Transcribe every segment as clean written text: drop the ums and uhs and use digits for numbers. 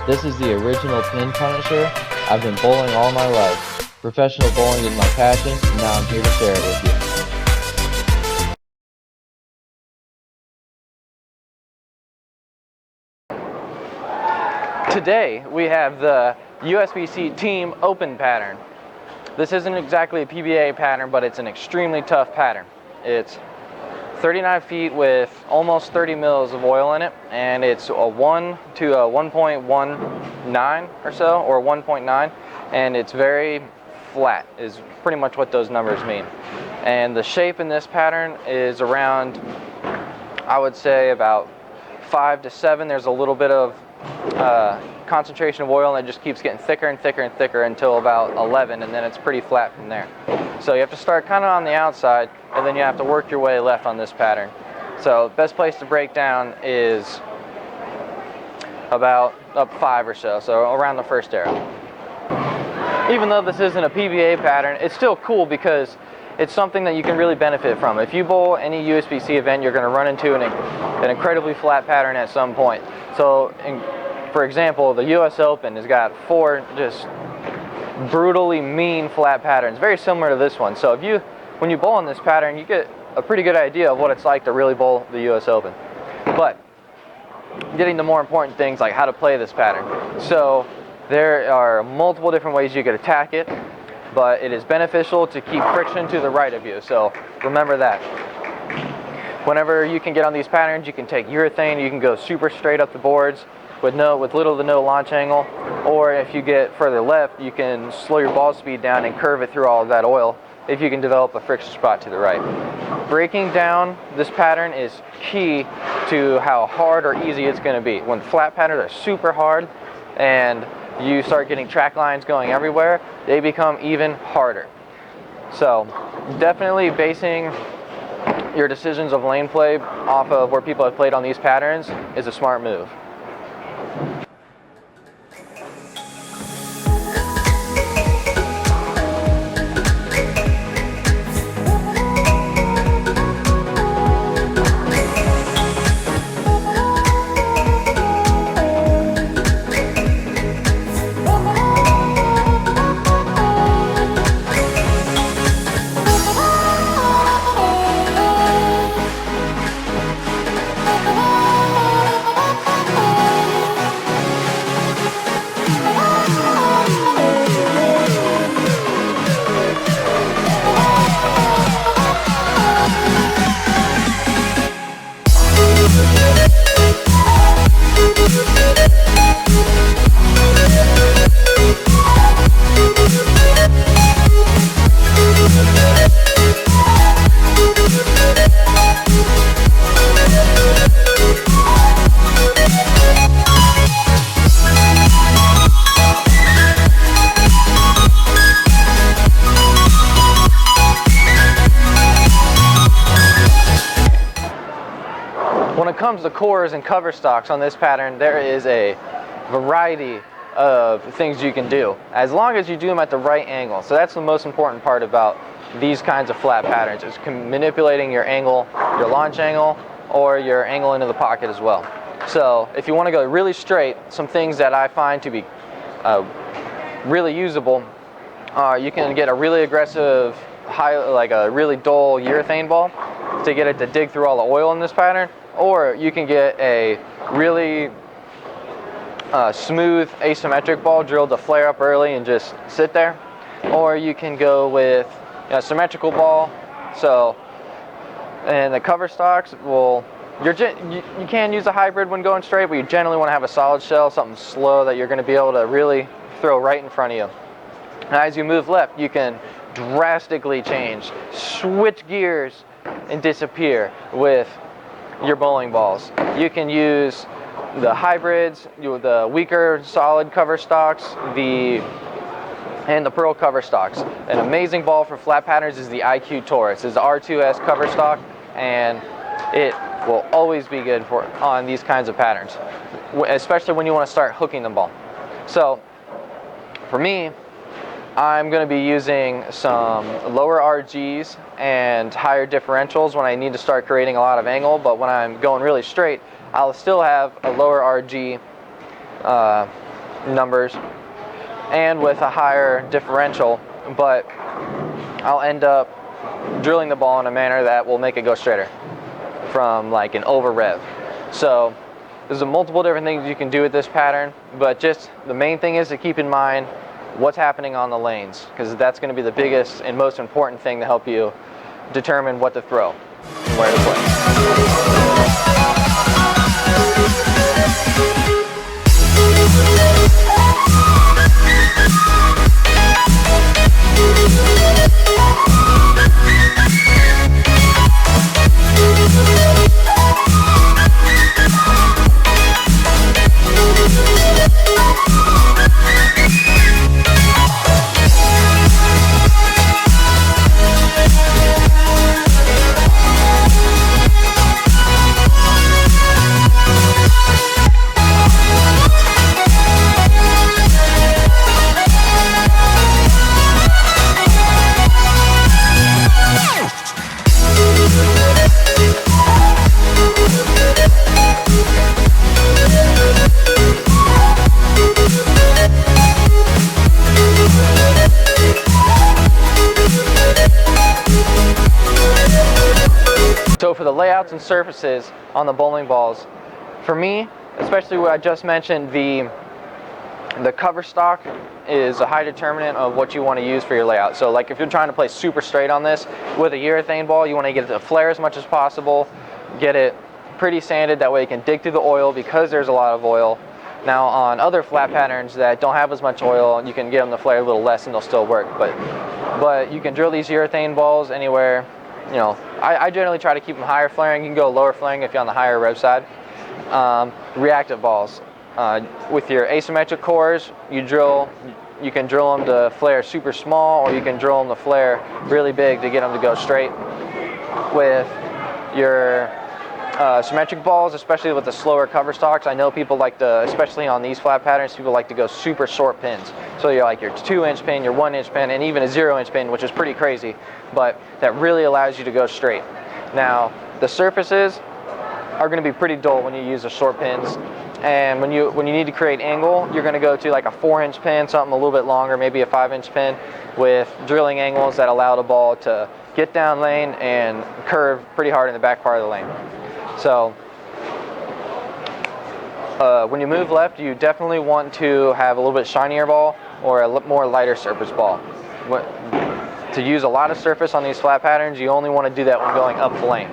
This is the original pin punisher. I've been bowling all my life. Professional bowling is my passion, and now I'm here to share it with you. Today we have the USBC Team Open pattern. This isn't exactly a PBA pattern, but it's an extremely tough pattern. It's 39 feet with almost 30 mils of oil in it, and it's a 1 to a 1.19 or so, or 1.9, and it's very flat is pretty much what those numbers mean. And the shape in this pattern is around, I would say, about 5 to 7. There's a little bit of concentration of oil, and it just keeps getting thicker and thicker and thicker until about 11, and then it's pretty flat from there. So you have to start kind of on the outside, and then you have to work your way left on this pattern. So best place to break down is about up 5 or so, so around the first arrow. Even though this isn't a PBA pattern, it's still cool because it's something that you can really benefit from. If you bowl any USBC event, you're going to run into an incredibly flat pattern at some point. So, for example, the US Open has got 4 just brutally mean flat patterns, very similar to this one. So when you bowl in this pattern, you get a pretty good idea of what it's like to really bowl the US Open. But getting to more important things like how to play this pattern. So there are multiple different ways you could attack it, but it is beneficial to keep friction to the right of you. So remember that. Whenever you can get on these patterns, you can take urethane, you can go super straight up the boards with little to no launch angle, or if you get further left, you can slow your ball speed down and curve it through all of that oil if you can develop a friction spot to the right. Breaking down this pattern is key to how hard or easy it's going to be. When flat patterns are super hard and you start getting track lines going everywhere, they become even harder. So definitely basing your decisions of lane play off of where people have played on these patterns is a smart move. When it comes to cores and cover stocks on this pattern, there is a variety of things you can do, as long as you do them at the right angle. So that's the most important part about these kinds of flat patterns, is manipulating your angle, your launch angle, or your angle into the pocket as well. So if you want to go really straight, some things that I find to be really usable are you can get a really aggressive, like a really dull urethane ball to get it to dig through all the oil in this pattern, or you can get a really smooth asymmetric ball drilled to flare up early and just sit there, or you can go with a symmetrical ball. So, and the cover stocks, well, you can use a hybrid when going straight, but you generally want to have a solid shell, something slow that you're going to be able to really throw right in front of you. Now, as you move left, you can drastically change, switch gears, and disappear with your bowling balls. You can use the hybrids, the weaker solid cover stocks, and the pearl cover stocks. An amazing ball for flat patterns is the IQ Taurus. It's the R2S cover stock, and it will always be good on these kinds of patterns, especially when you want to start hooking the ball. So for me, I'm going to be using some lower RGs and higher differentials when I need to start creating a lot of angle, but when I'm going really straight, I'll still have a lower RG numbers and with a higher differential, but I'll end up drilling the ball in a manner that will make it go straighter from like an over rev. So there's multiple different things you can do with this pattern, but just the main thing is to keep in mind what's happening on the lanes, because that's going to be the biggest and most important thing to help you determine what to throw and where to play. So for the layouts and surfaces on the bowling balls, for me, especially what I just mentioned, the cover stock is a high determinant of what you want to use for your layout. So like if you're trying to play super straight on this with a urethane ball, you want to get it to flare as much as possible, get it pretty sanded, that way you can dig through the oil because there's a lot of oil. Now on other flat patterns that don't have as much oil, you can get them to flare a little less and they'll still work. But you can drill these urethane balls anywhere. You know, I generally try to keep them higher flaring. You can go lower flaring if you're on the higher rev side. Reactive balls. With your asymmetric cores, you can drill them to flare super small, or you can drill them to flare really big to get them to go straight. With your symmetric balls, especially with the slower cover stocks, I know people like to, especially on these flat patterns, people like to go super short pins. So you're like your 2-inch pin, your 1-inch pin, and even a 0-inch pin, which is pretty crazy, but that really allows you to go straight. Now, the surfaces are going to be pretty dull when you use the short pins, and when you need to create angle, you're going to go to like a 4-inch pin, something a little bit longer, maybe a 5-inch pin, with drilling angles that allow the ball to get down lane and curve pretty hard in the back part of the lane. So when you move left, you definitely want to have a little bit shinier ball or a more lighter surface ball. To use a lot of surface on these flat patterns, you only want to do that when going up the lane.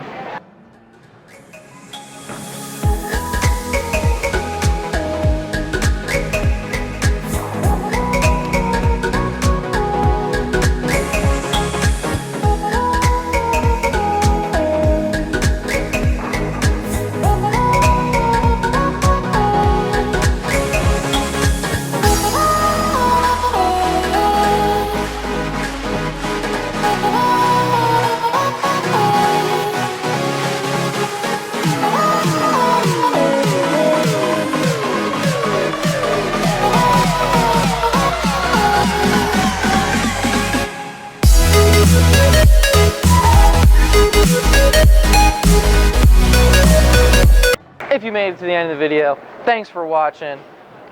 If you made it to the end of the video, thanks for watching.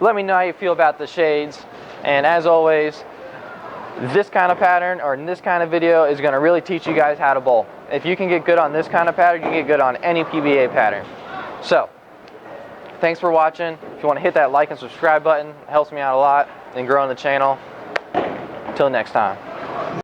Let me know how you feel about the shades. And as always, this kind of pattern or this kind of video is going to really teach you guys how to bowl. If you can get good on this kind of pattern, you can get good on any PBA pattern. So, thanks for watching. If you want to hit that like and subscribe button, it helps me out a lot in growing the channel. Until next time.